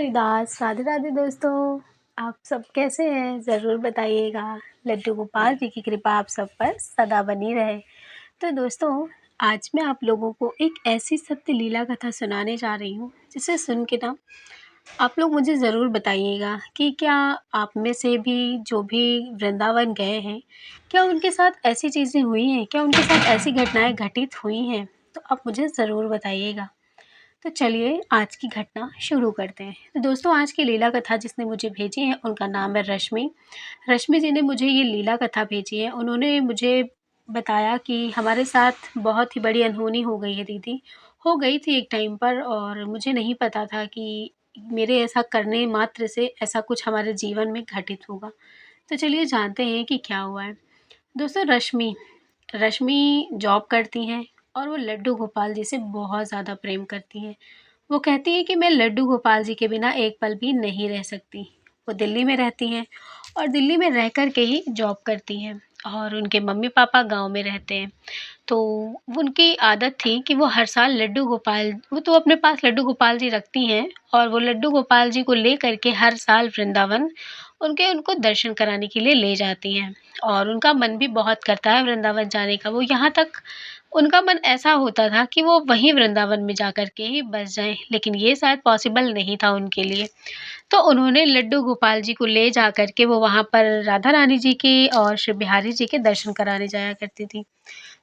हरिदास, राधे राधे दोस्तों। आप सब कैसे हैं? ज़रूर बताइएगा। लड्डू गोपाल जी की कृपा आप सब पर सदा बनी रहे। तो दोस्तों, आज मैं आप लोगों को एक ऐसी सत्य लीला कथा सुनाने जा रही हूँ, जिसे सुन के ना आप लोग मुझे ज़रूर बताइएगा कि क्या आप में से भी जो भी वृंदावन गए हैं, क्या उनके साथ ऐसी चीज़ें हुई हैं? क्या उनके साथ ऐसी घटनाएँ घटित हुई हैं? तो आप मुझे ज़रूर बताइएगा। तो चलिए आज की घटना शुरू करते हैं। तो दोस्तों, आज की लीला कथा जिसने मुझे भेजी है उनका नाम है रश्मि। रश्मि जी ने मुझे ये लीला कथा भेजी है। उन्होंने मुझे बताया कि हमारे साथ बहुत ही बड़ी अनहोनी हो गई है दीदी। हो गई थी एक टाइम पर और मुझे नहीं पता था कि मेरे ऐसा करने मात्र से ऐसा कुछ हमारे जीवन में घटित होगा। तो चलिए जानते हैं कि क्या हुआ है। दोस्तों, रश्मि रश्मि जॉब करती हैं और वो लड्डू गोपाल जी से बहुत ज़्यादा प्रेम करती हैं। वो कहती हैं कि मैं लड्डू गोपाल जी के बिना एक पल भी नहीं रह सकती। वो दिल्ली में रहती हैं और दिल्ली में रह कर के ही जॉब करती हैं और उनके मम्मी-पापा गाँव में रहते हैं। तो उनकी आदत थी कि वो हर साल वो तो अपने पास लड्डू गोपाल जी रखती हैं और वो लड्डू गोपाल जी को ले कर के हर साल वृंदावन उनको दर्शन कराने के लिए ले जाती हैं और उनका मन भी बहुत करता है वृंदावन जाने का। वो यहाँ तक उनका मन ऐसा होता था कि वो वहीं वृंदावन में जाकर के ही बस जाएँ, लेकिन ये शायद पॉसिबल नहीं था उनके लिए। तो उन्होंने लड्डू गोपाल जी को ले जाकर के वो वहाँ पर राधा रानी जी के और श्री बिहारी जी के दर्शन कराने जाया करती थी।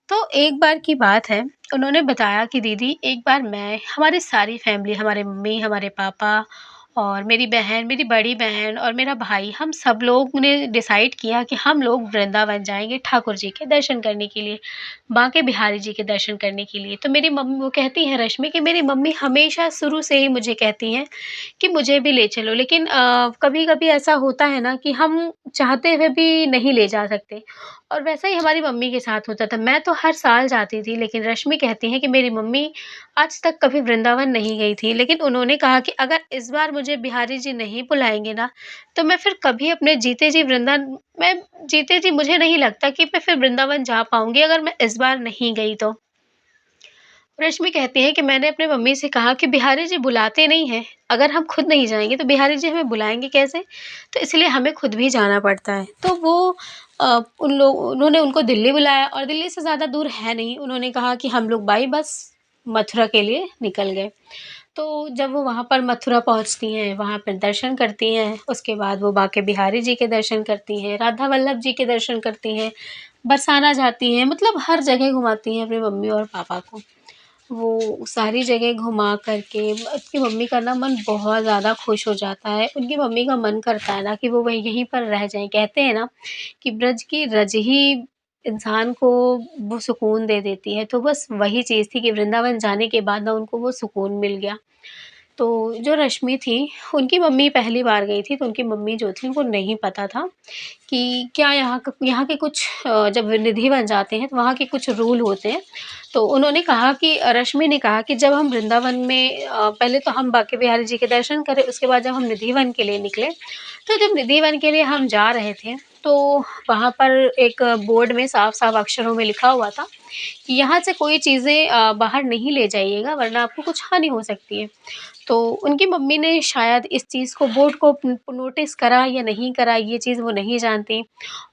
तो एक बार की बात है, उन्होंने बताया कि दीदी एक बार मैं हमारी सारी फैमिली हमारे मम्मी, हमारे पापा और मेरी बहन, मेरी बड़ी बहन और मेरा भाई, हम सब लोग ने डिसाइड किया कि हम लोग वृंदावन जाएँगे ठाकुर जी के दर्शन करने के लिए, बांके बिहारी जी के दर्शन करने के लिए। तो मेरी मम्मी वो कहती हैं रश्मि कि मेरी मम्मी हमेशा शुरू से ही मुझे कहती हैं कि मुझे भी ले चलो, लेकिन कभी-कभी ऐसा होता है ना कि हम चाहते हुए भी नहीं ले जा सकते और वैसा ही हमारी मम्मी के साथ होता था। मैं तो हर साल जाती थी, लेकिन रश्मि कहती हैं कि मेरी मम्मी आज तक कभी वृंदावन नहीं गई थी, लेकिन उन्होंने कहा कि अगर इस बार मुझे बिहारी जी नहीं बुलाएँगे ना, तो मैं फिर कभी अपने जीते जी मुझे नहीं लगता कि मैं फिर वृंदावन जा पाऊँगी अगर मैं इस बार नहीं गई तो। रश्मि कहती हैं कि मैंने अपनी मम्मी से कहा कि बिहारी जी बुलाते नहीं हैं, अगर हम खुद नहीं जाएँगे तो बिहारी जी हमें बुलाएँगे कैसे? तो इसलिए हमें खुद भी जाना पड़ता है। तो उन्होंने उनको दिल्ली बुलाया और दिल्ली से ज़्यादा दूर है नहीं। उन्होंने कहा कि हम लोग बाई बस मथुरा के लिए निकल गए। तो जब वो वहाँ पर मथुरा पहुँचती हैं, वहाँ पर दर्शन करती हैं, उसके बाद वो बांके बिहारी जी के दर्शन करती हैं, राधा वल्लभ जी के दर्शन करती हैं, बरसाना जाती हैं, मतलब हर जगह घुमाती हैं अपनी मम्मी और पापा को। वो सारी जगह घुमा कर के उसकी मम्मी का ना मन बहुत ज़्यादा खुश हो जाता है। उनकी मम्मी का मन करता है ना कि वो यहीं पर रह जाएँ। कहते हैं ना कि ब्रज की रज ही इंसान को वो सुकून दे देती है। तो बस वही चीज़ थी कि वृंदावन जाने के बाद ना उनको वो सुकून मिल गया। तो जो रश्मि थी, उनकी मम्मी पहली बार गई थी, तो उनकी मम्मी जो थी उनको नहीं पता था कि क्या यहाँ के कुछ जब निधि बन जाते हैं तो वहाँ के कुछ रूल होते हैं। तो उन्होंने कहा कि रश्मि ने कहा कि जब हम वृंदावन में पहले तो हम बांके बिहारी जी के दर्शन करें, उसके बाद जब हम निधि वन के लिए निकले, तो जब निधि वन के लिए हम जा रहे थे, तो वहाँ पर एक बोर्ड में साफ-साफ अक्षरों में लिखा हुआ था कि यहाँ से कोई चीज़ें बाहर नहीं ले जाइएगा वरना आपको कुछ हानि हो सकती है। तो उनकी मम्मी ने शायद इस चीज़ को बोर्ड को नोटिस करा या नहीं करा, ये चीज़ वो नहीं जानती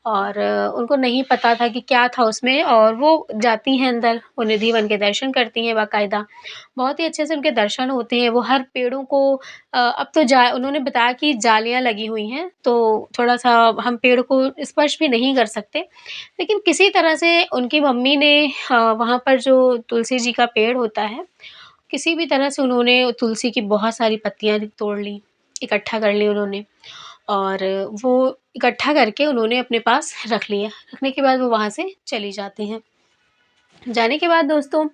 और उनको नहीं पता था कि क्या था उसमें और वो जाती हैं अंदर, वो निधि वन के दर्शन करती हैं बाकायदा। बहुत ही अच्छे से उनके दर्शन होते हैं, वो हर पेड़ों को अब तो जा उन्होंने बताया कि जालियाँ लगी हुई हैं, तो थोड़ा-सा हम पेड़ को स्पर्श भी नहीं कर सकते। लेकिन किसी तरह से उनकी मम्मी ने वहाँ पर जो तुलसी जी का पेड़ होता है, किसी भी तरह से उन्होंने तुलसी की बहुत सारी पत्तियाँ तोड़ लीं, इकट्ठा कर ली उन्होंने और वो इकट्ठा करके उन्होंने अपने पास रख लिया। रखने के बाद वो वहाँ से चली जाती हैं। जाने के बाद दोस्तों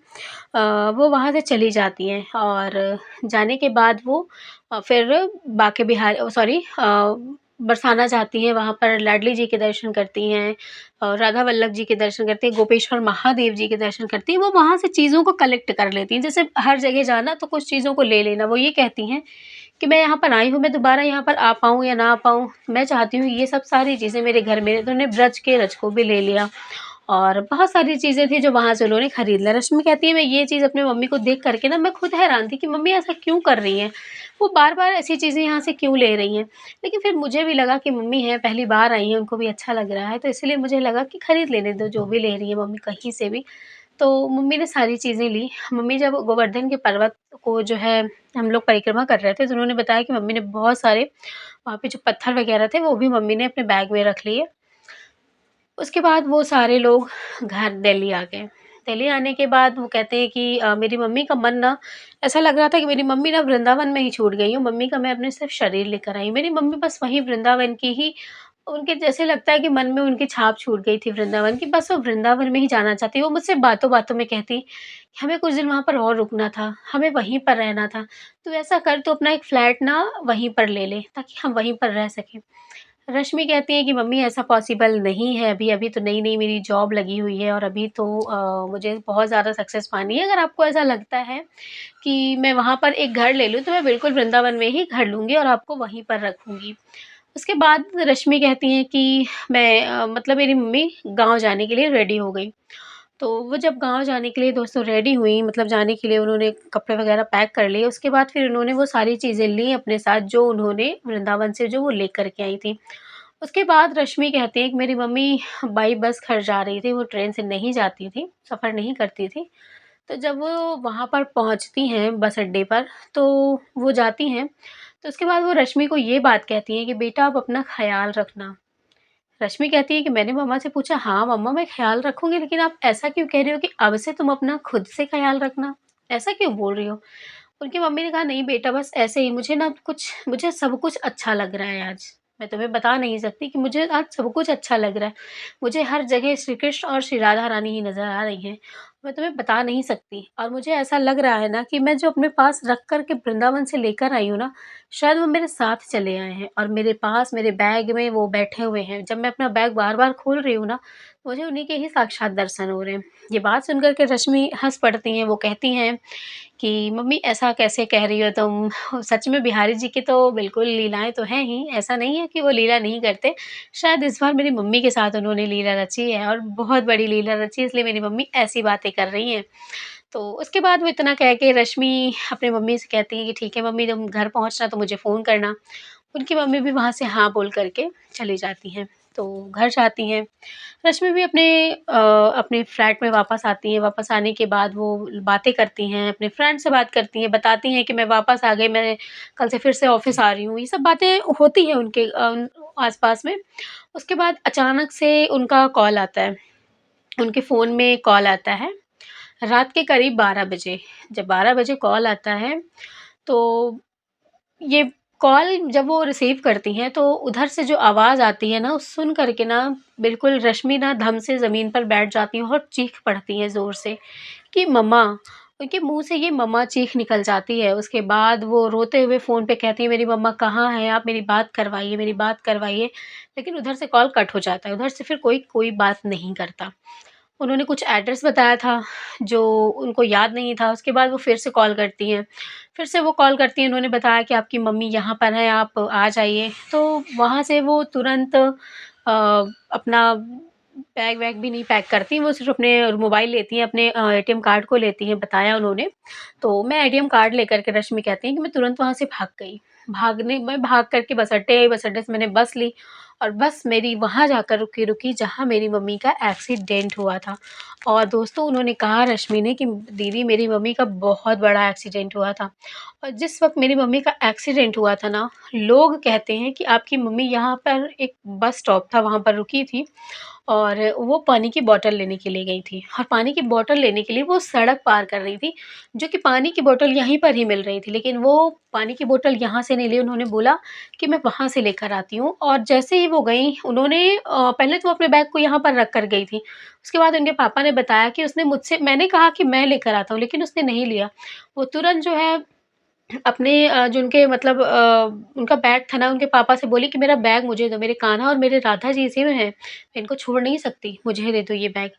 वो वहाँ से चली जाती हैं और जाने के बाद वो फिर बरसाना जाती हैं, वहाँ पर लाडली जी के दर्शन करती हैं और राधा वल्लभ जी के दर्शन करती हैं, गोपेश्वर महादेव जी के दर्शन करती हैं। वो वहाँ से चीज़ों को कलेक्ट कर लेती हैं, जैसे हर जगह जाना तो कुछ चीज़ों को ले लेना। वो ये कहती हैं कि मैं यहाँ पर आई हूँ, मैं दोबारा यहाँ पर आ पाऊँ या ना आ पाऊँ, मैं चाहती हूँ ये सब सारी चीज़ें मेरे घर में। तो उन्होंने ब्रज के रज को भी ले लिया और बहुत सारी चीज़ें थी जो वहाँ से उन्होंने खरीद लिया। रश्मि कहती है मैं ये चीज़ अपनी मम्मी को देख कर के ना मैं खुद हैरान थी कि मम्मी ऐसा क्यों कर रही हैं? वो बार-बार ऐसी चीज़ें यहाँ से क्यों ले रही हैं? लेकिन फिर मुझे भी लगा कि मम्मी हैं, पहली बार आई हैं, उनको भी अच्छा लग रहा है, तो इसलिए मुझे लगा कि खरीद लेने दो जो भी ले रही है मम्मी कहीं से भी। तो मम्मी ने सारी चीज़ें ली। मम्मी जब गोवर्धन के पर्वत को जो है हम लोग परिक्रमा कर रहे थे, तो उन्होंने बताया कि मम्मी ने बहुत सारे वहाँ पे जो पत्थर वग़ैरह थे, वो भी मम्मी ने अपने बैग में रख लिए। उसके बाद वो सारे लोग घर दिल्ली आ गए। दिल्ली आने के बाद वो कहते हैं कि मेरी मम्मी का मन ना ऐसा लग रहा था कि मेरी मम्मी ना वृंदावन में ही छूट गई हूँ, मम्मी का मैं अपने सिर्फ़ शरीर लेकर आई हूँ। मेरी मम्मी बस वहीं वृंदावन की ही उनके जैसे लगता है कि मन में उनकी छाप छूट गई थी वृंदावन की, बस वो वृंदावन में ही जाना चाहती। वो मुझसे बातों-बातों में कहती, कि "हमें कुछ दिन वहाँ पर और रुकना था, हमें वहीं पर रहना था। तू ऐसा कर तू अपना एक फ्लैट ना वहीं पर ले ले, ताकि हम वहीं पर रह सकें।" रश्मि कहती है कि मम्मी ऐसा पॉसिबल नहीं है अभी, अभी तो नई-नई मेरी जॉब लगी हुई है और अभी तो मुझे बहुत ज़्यादा सक्सेस पानी है। अगर आपको ऐसा लगता है कि मैं वहाँ पर एक घर ले लूँ, तो मैं बिल्कुल वृंदावन में ही घर लूँगी और आपको वहीं पर रखूँगी। उसके बाद रश्मि कहती हैं कि मैं मतलब मेरी मम्मी गाँव जाने के लिए रेडी हो गई। तो वो जब गाँव जाने के लिए दोस्तों रेडी हुई मतलब जाने के लिए उन्होंने कपड़े वग़ैरह पैक कर लिए, उसके बाद फिर उन्होंने वो सारी चीज़ें ली अपने साथ जो उन्होंने वृंदावन से जो वो लेकर के आई थी। उसके बाद रश्मि कहती हैं कि मेरी मम्मी बाई बस घर जा रही थी, वो ट्रेन से नहीं जाती थी, सफ़र नहीं करती थी। तो जब वो वहाँ पर पहुँचती हैं बस अड्डे पर, तो वो जाती हैं, तो उसके बाद वो रश्मि को ये बात कहती हैं कि बेटा आप अपना ख़्याल रखना। रश्मि कहती है कि मैंने मम्मा से पूछा, "हाँ, मम्मा मैं ख़्याल रखूँगी, लेकिन आप ऐसा क्यों कह रही हो कि अब से तुम अपना खुद से ख़्याल रखना? ऐसा क्यों बोल रही हो?" उनकी मम्मी ने कहा, "नहीं बेटा बस ऐसे ही मुझे सब कुछ अच्छा लग रहा है आज। मैं तुम्हें बता नहीं सकती कि मुझे आज सब कुछ अच्छा लग रहा है। मुझे हर जगह श्री कृष्ण और श्री राधा रानी ही नज़र आ रही हैं। मैं तुम्हें बता नहीं सकती और मुझे ऐसा लग रहा है ना कि मैं जो अपने पास रख कर के वृंदावन से लेकर आई हूँ ना, शायद वो मेरे साथ चले आए हैं और मेरे पास मेरे बैग में वो बैठे हुए हैं। जब मैं अपना बैग बार-बार खोल रही हूँ ना, मुझे उन्हीं के ही साक्षात दर्शन हो रहे हैं।" ये बात सुनकर के रश्मि हँस पड़ती हैं, वो कहती हैं कि मम्मी ऐसा कैसे कह रही हो तुम? सच में बिहारी जी की तो बिल्कुल लीलाएँ तो हैं ही, ऐसा नहीं है कि वो लीला नहीं करते। शायद इस बार मेरी मम्मी के साथ उन्होंने लीला रची है और बहुत बड़ी लीला रची है इसलिए मेरी मम्मी ऐसी बातें कर रही हैं। तो उसके बाद वो इतना कह के रश्मि अपनी मम्मी से कहती है कि ठीक है मम्मी तुम घर पहुँचना तो मुझे फ़ोन करना। उनकी मम्मी भी वहाँ से हाँ बोल कर के चली जाती हैं। तो घर जाती हैं। रश्मि भी अपने फ्लैट में वापस आती हैं, वापस आने के बाद वो बातें करती हैं, अपने फ्रेंड से बात करती हैं, बताती हैं कि मैं वापस आ गई, मैं कल से फिर से ऑफ़िस आ रही हूँ। ये सब बातें होती हैं उनके आस-पास में। उसके बाद अचानक से उनका कॉल आता है, उनके फ़ोन में कॉल आता है, रात के करीब 12 बजे। जब 12 बजे कॉल आता है, तो ये कॉल जब वो रिसीव करती हैं, तो उधर से जो आवाज़ आती है ना, वो सुन कर के ना बिल्कुल रश्मि ना धम से ज़मीन पर बैठ जाती हैं और चीख पड़ती हैं ज़ोर से कि मम्मा! उनके मुँह से ये मम्मा चीख निकल जाती है। उसके बाद वो रोते हुए फ़ोन पे कहती हैं, "मेरी मम्मा कहाँ हैं? आप मेरी बात करवाइए, मेरी बात करवाइए।" लेकिन उधर से कॉल कट हो जाता है, उधर से फिर कोई कोई बात नहीं करता। उन्होंने कुछ एड्रेस बताया था, जो उनको याद नहीं था, उसके बाद वो फिर से कॉल करती हैं। फिर से वो कॉल करती हैं, उन्होंने बताया कि आपकी मम्मी यहाँ पर हैं, आप आ जाइए। तो वहाँ से वो तुरंत अपना बैग-वैग भी नहीं पैक करतीं, वो सिर्फ़ अपने मोबाइल लेती हैं, अपने एटीएम कार्ड को लेती हैं, बताया उन्होंने। तो मैं एटीएम कार्ड लेकर के रश्मि कहती हैं कि मैं तुरंत वहाँ से भाग गई। मैं भाग कर के बस अड्डे आई, बस अड्डे से मैंने बस ली और बस मेरी वहाँ जाकर रुकी जहाँ मेरी मम्मी का एक्सीडेंट हुआ था। और दोस्तों उन्होंने कहा रश्मि ने कि दीदी मेरी मम्मी का बहुत बड़ा एक्सीडेंट हुआ था। और जिस वक़्त मेरी मम्मी का एक्सीडेंट हुआ था ना, लोग कहते हैं कि आपकी मम्मी यहाँ पर एक बस स्टॉप था वहाँ पर रुकी थी और वो पानी की बॉटल लेने के लिए गई थी और पानी की बॉटल लेने के लिए वो सड़क पार कर रही थी, जो कि पानी की बॉटल यहीं पर ही मिल रही थी। लेकिन वो पानी की बॉटल यहाँ से नहीं ली, उन्होंने बोला कि मैं वहाँ से लेकर आती हूँ और जैसे ही वो गईं उन्होंने पहले तो वो अपने बैग को यहाँ पर रख कर गई थी। उसके बाद उनके पापा ने बताया कि उसने मुझसे मैंने कहा कि मैं लेकर आता हूँ, लेकिन उसने नहीं लिया। वो तुरंत जो है अपने जो उनके मतलब उनका बैग था ना, उनके पापा से बोली कि मेरा बैग मुझे दो, मेरे कान्हा और मेरे राधा जी इसी में हैं, मैं इनको छोड़ नहीं सकती, मुझे दे दो ये बैग।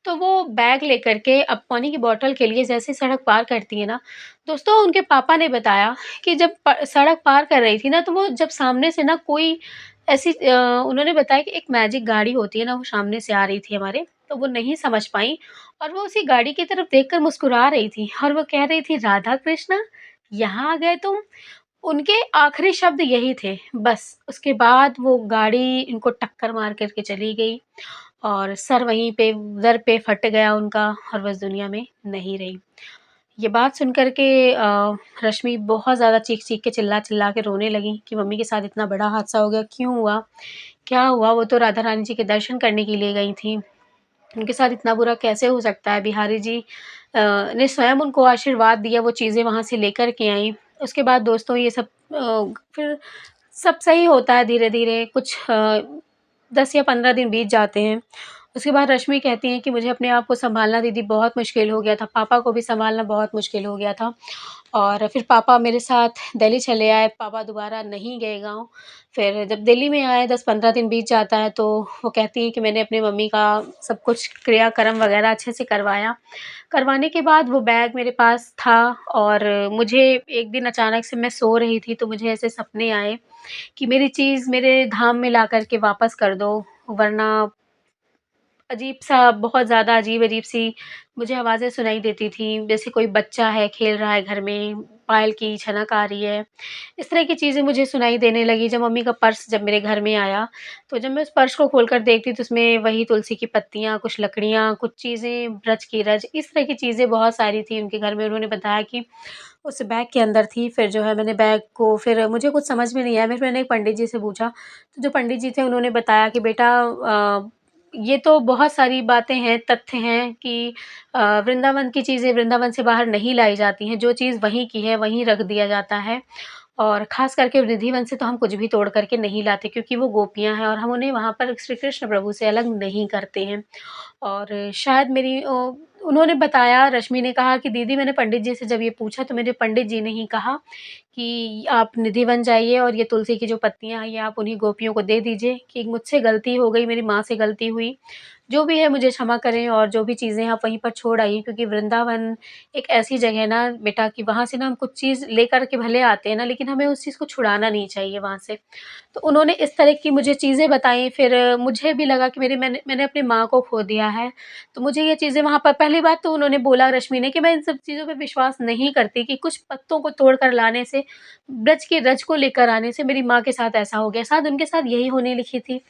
तो वो बैग लेकर के अब पानी की बॉटल के लिए जैसे सड़क पार करती है ना, दोस्तों उनके पापा ने बताया कि जब सड़क पार कर रही थी ना, तो वो जब सामने से ना कोई उन्होंने बताया कि एक मैजिक गाड़ी होती है ना, वो सामने से आ रही थी हमारे। तो वो नहीं समझ पाईं और वो उसी गाड़ी की तरफ देखकर मुस्कुरा रही थी और वो कह रही थी, "राधा कृष्णा, यहाँ आ गए तुम?" उनके आखिरी शब्द यही थे, बस। उसके बाद वो गाड़ी इनको टक्कर मार कर के चली गई और सर वहीं पे दर पे फट गया उनका और वो इस दुनिया में नहीं रहीं। ये बात सुन कर के रश्मि बहुत ज़्यादा चीख-चीख के चिल्ला-चिल्ला के रोने लगी कि मम्मी के साथ इतना बड़ा हादसा हो गया, क्यों हुआ? क्या हुआ? वो तो राधा रानी जी के दर्शन करने के लिए गई थीं। उनके साथ इतना बुरा कैसे हो सकता है? बिहारी जी ने स्वयं उनको आशीर्वाद दिया, वो चीज़ें वहाँ से लेकर के आईं। उसके बाद दोस्तों ये सब फिर सब सही होता है धीरे-धीरे, कुछ 10 या 15 दिन बीत जाते हैं। उसके बाद रश्मि कहती हैं कि मुझे अपने आप को सँभालना दीदी बहुत मुश्किल हो गया था, पापा को भी सँभालना बहुत मुश्किल हो गया था। और फिर पापा मेरे साथ दिल्ली चले आए, पापा दोबारा नहीं गए गाँव। फिर जब दिल्ली में आए 10-15 दिन बीत जाता है तो वो कहती हैं कि मैंने अपनी मम्मी का सब कुछ क्रियाक्रम वग़ैरह अच्छे से करवाया। करवाने के बाद वो बैग मेरे पास था और मुझे एक दिन अचानक से मैं सो रही थी तो मुझे ऐसे सपने आए कि मेरी चीज़ मेरे धाम में ला कर के वापस कर दो, वरना अजीब-सा बहुत ज़्यादा अजीब-अजीब सी मुझे आवाज़ें सुनाई देती थीं, जैसे कोई बच्चा है, खेल रहा है घर में, पायल की छनक आ रही है। इस तरह की चीज़ें मुझे सुनाई देने लगी। जब मम्मी का पर्स जब मेरे घर में आया, तो जब मैं उस पर्स को खोल कर देखती तो उसमें वही तुलसी की पत्तियाँ, कुछ लकड़ियाँ, कुछ चीज़ें रच की रच, इस तरह की चीज़ें बहुत सारी थी उनके घर में। उन्होंने बताया कि उस बैग के अंदर थी। फिर जो है मैंने बैग को फिर मुझे कुछ समझ में नहीं आया। फिर मैंने एक पंडित जी से पूछा, तो जो पंडित जी थे उन्होंने बताया कि बेटा ये तो बहुत सारी बातें हैं, तथ्य हैं कि वृंदावन की चीज़ें वृंदावन से बाहर नहीं लाई जाती हैं। जो चीज़ वहीं की है, वहीं रख दिया जाता है। और ख़ास करके रिद्धिवन से तो हम कुछ भी तोड़ कर के नहीं लाते क्योंकि वो गोपियाँ हैं और हम उन्हें वहाँ पर श्री कृष्ण प्रभु से अलग नहीं करते हैं। और शायद उन्होंने बताया, रश्मि ने कहा कि दीदी मैंने पंडित जी से जब ये पूछा तो मेरे पंडित जी ने ही कहा कि आप निधिवन जाइए और ये तुलसी की जो पत्तियाँ हैं ये आप उन्हीं गोपियों को दे दीजिए कि मुझसे गलती हो गई, मेरी माँ से गलती हुई। जो भी है मुझे क्षमा करें और जो भी चीज़ें आप वहीं पर छोड़ आइए क्योंकि वृंदावन एक ऐसी जगह है ना बेटा कि वहाँ से ना हम कुछ चीज़ लेकर के भले आते हैं ना, लेकिन हमें उस चीज़ को छुड़ाना नहीं चाहिए वहाँ से। तो उन्होंने इस तरह की मुझे चीज़ें बताई, फिर मुझे भी लगा कि मैंने मैंने अपनी माँ को खो दिया है। तो मुझे ये चीज़ें वहाँ पर पहली बात तो उन्होंने बोला रश्मि ने कि मैं इन सब चीज़ों पे विश्वास नहीं करती कि कुछ पत्तों को तोड़ कर लाने से, ब्रज की रज को लेकर आने से मेरी माँ के साथ ऐसा हो गया। शायद उनके साथ यही होने लिखी थी।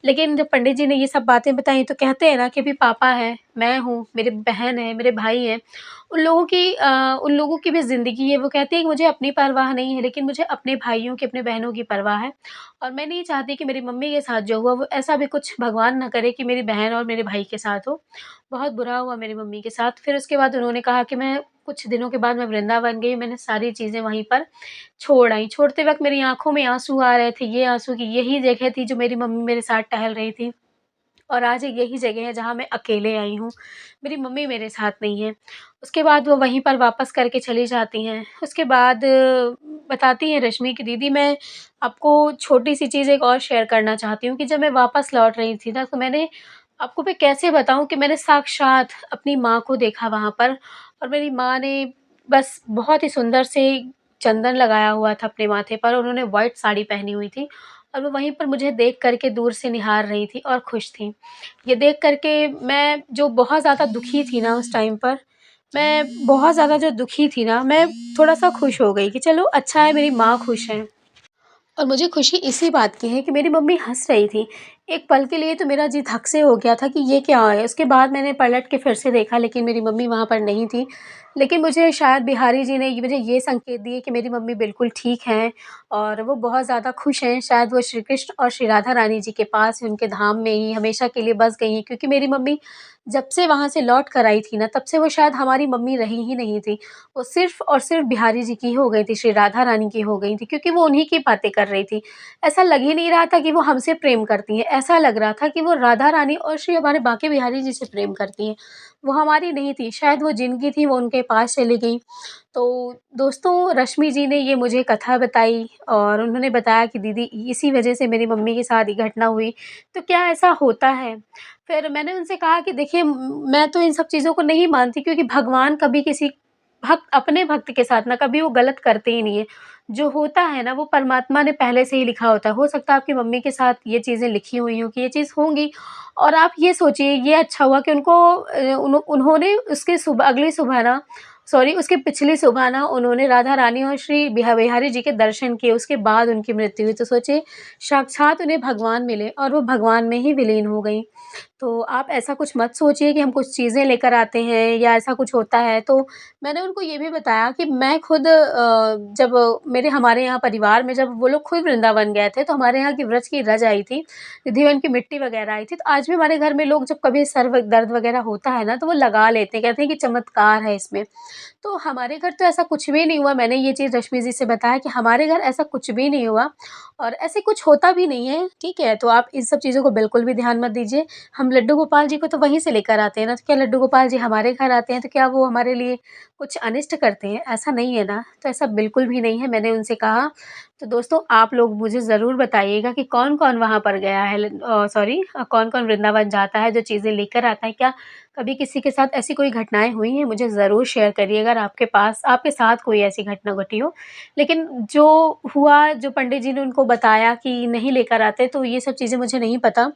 लेकिन जब पंडित जी ने ये सब बातें बताई तो कहते हैं ना कि अभी पापा हैं, मैं हूँ, मेरी बहन है, मेरे भाई हैं, उन लोगों की भी ज़िंदगी है। वो कहते हैं कि मुझे अपनी परवाह नहीं है, लेकिन मुझे अपने भाइयों की, अपने बहनों की परवाह है और मैं नहीं चाहती कि मेरी मम्मी के साथ जो हुआ वो ऐसा भी कुछ भगवान ना करे कि मेरी बहन और मेरे भाई के साथ हो। बहुत बुरा हुआ मेरी मम्मी के साथ। फिर उसके बाद उन्होंने कहा कि मैं कुछ दिनों के बाद मैं वृंदावन गई, मैंने सारी चीज़ें वहीं पर छोड़ आई। छोड़ते वक़्त मेरी आँखों में आँसू आ रहे थे, ये आँसू कि यही जगह थी जो मेरी मम्मी मेरे साथ टहल रही थी। और आज यही जगह है जहाँ मैं अकेले आई हूँ, मेरी मम्मी मेरे साथ नहीं है। उसके बाद वो वहीं पर वापस करके चली जाती हैं। उसके बाद बताती हैं रश्मि कि दीदी मैं आपको छोटी-सी चीज़ एक और शेयर करना चाहती हूँ कि जब मैं वापस लौट रही थी ना, तो मैंने आपको मैं कैसे बताऊँ कि मैंने साक्षात अपनी माँ को देखा वहाँ पर और मेरी माँ ने बस बहुत ही सुंदर से चंदन लगाया हुआ था अपने माथे पर, उन्होंने व्हाइट साड़ी पहनी हुई थी और वो वहीं पर मुझे देख कर के दूर से निहार रही थी और खुश थी। ये देख कर के मैं जो बहुत ज़्यादा दुखी थी ना उस टाइम पर, मैं बहुत ज़्यादा जो दुखी थी ना, मैं थोड़ा-सा खुश हो गई कि चलो अच्छा है मेरी माँ खुश हैं। और मुझे खुशी इसी बात की है कि मेरी मम्मी हँस रही थी। एक पल के लिए तो मेरा जी धक से हो गया था कि ये क्या है? उसके बाद मैंने पलट के फिर से देखा लेकिन मेरी मम्मी वहाँ पर नहीं थी। लेकिन मुझे शायद बिहारी जी ने ये मुझे ये संकेत दिए कि मेरी मम्मी बिल्कुल ठीक हैं और वो बहुत ज़्यादा खुश हैं। शायद वो श्री कृष्ण और श्री राधा रानी जी के पास, उनके धाम में ही हमेशा के लिए बस गई हैं क्योंकि मेरी मम्मी जब से वहाँ से लौट कर आई थी ना, तब से वो शायद हमारी मम्मी रही ही नहीं थी। वो सिर्फ़ और सिर्फ़ बिहारी जी की हो गई थी, श्री राधा रानी की हो गई थी क्योंकि वो उन्हीं की बातें कर रही थी। ऐसा लग ही नहीं रहा था कि वो हमसे प्रेम करती हैं, ऐसा लग रहा था कि वो राधा रानी और श्री हमारे बांके बिहारी जी से प्रेम करती हैं। वो हमारी नहीं थी, शायद वो जिनकी थी वो उनके पास चली गईं। तो दोस्तों रश्मि जी ने ये मुझे कथा बताई और उन्होंने बताया कि दीदी इसी वजह से मेरी मम्मी के साथ ये घटना हुई, तो क्या ऐसा होता है? फिर मैंने उनसे कहा कि देखिए मैं तो इन सब चीज़ों को नहीं मानती क्योंकि भगवान कभी किसी भक्त अपने भक्त के साथ ना कभी वो गलत करते ही नहीं है। जो होता है ना वो परमात्मा ने पहले से ही लिखा होता है। हो सकता है आपकी मम्मी के साथ ये चीज़ें लिखी हुई हों कि ये चीज़ होंगी और आप ये सोचिए ये अच्छा हुआ कि उनको उन्होंने उसके अगली सुबह ना सॉरी उसके पिछली सुबह ना उन्होंने राधा रानी और श्री बिहारी जी के दर्शन किए, उसके बाद उनकी मृत्यु हुई। तो सोचिए साक्षात उन्हें भगवान मिले और वो भगवान में ही विलीन हो गईं। तो आप ऐसा कुछ मत सोचिए कि हम कुछ चीज़ें लेकर आते हैं या ऐसा कुछ होता है। तो मैंने उनको ये भी बताया कि मैं खुद जब हमारे यहाँ परिवार में जब वो लोग खुद वृंदावन गए थे, तो हमारे यहाँ की व्रज की रज़ आई थी, रिधिवन की मिट्टी वग़ैरह आई थी। तो आज भी हमारे घर में लोग जब कभी सर व दर्द वग़ैरह होता है ना, तो वो लगा लेते हैं, कहते हैं कि चमत्कार है इसमें। तो हमारे घर तो ऐसा कुछ भी नहीं हुआ। मैंने ये चीज़ रश्मि जी से बताया कि हमारे घर ऐसा कुछ भी नहीं हुआ और ऐसे कुछ होता भी नहीं है, ठीक है? तो आप इन सब चीज़ों को बिल्कुल भी ध्यान मत दीजिए। हम लड्डू गोपाल जी को तो वहीं से लेकर आते हैं ना, तो क्या लड्डू गोपाल जी हमारे घर आते हैं, तो क्या वो हमारे लिए कुछ अनिष्ट करते हैं? ऐसा नहीं है ना, तो ऐसा बिल्कुल भी नहीं है, मैंने उनसे कहा। तो दोस्तों आप लोग मुझे ज़रूर बताइएगा कि कौन-कौन वहाँ पर गया है सॉरी कौन-कौन वृंदावन जाता है, जो चीज़ें लेकर आता है? क्या कभी किसी के साथ ऐसी कोई घटनाएँ हुई हैं? मुझे ज़रूर शेयर करिए अगर आपके साथ कोई ऐसी घटना घटी हो। लेकिन जो हुआ, जो पंडित जी ने उनको बताया कि नहीं लेकर आते, तो ये सब चीज़ें मुझे नहीं पता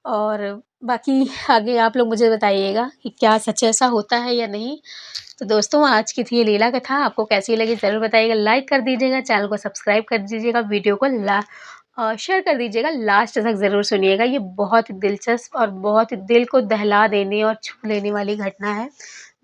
और बाकी आगे आप लोग मुझे बताइएगा कि क्या सच ऐसा होता है या नहीं। तो दोस्तों आज की थी ये लीला कथा, आपको कैसी लगी ज़रूर बताइएगा, लाइक कर दीजिएगा, चैनल को सब्सक्राइब कर दीजिएगा, वीडियो को शेयर कर दीजिएगा, लास्ट तक ज़रूर सुनिएगा। ये बहुत ही दिलचस्प और बहुत ही दिल को दहला देने और छू लेने वाली घटना है,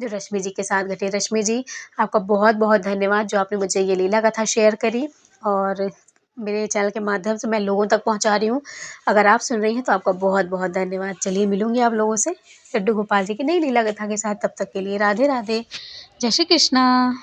जो रश्मि जी के साथ घटी। रश्मि जी, आपका बहुत-बहुत धन्यवाद जो आपने मुझे ये लीला कथा शेयर करी और मेरे चैनल के माध्यम से मैं लोगों तक पहुँचा रही हूँ। अगर आप सुन रही हैं तो आपका बहुत-बहुत धन्यवाद। चलिए मिलूँगी आप लोगों से लड्डू गोपाल जी की नई लीला कथा के साथ, तब तक के लिए राधे-राधे। जय श्री कृष्णा।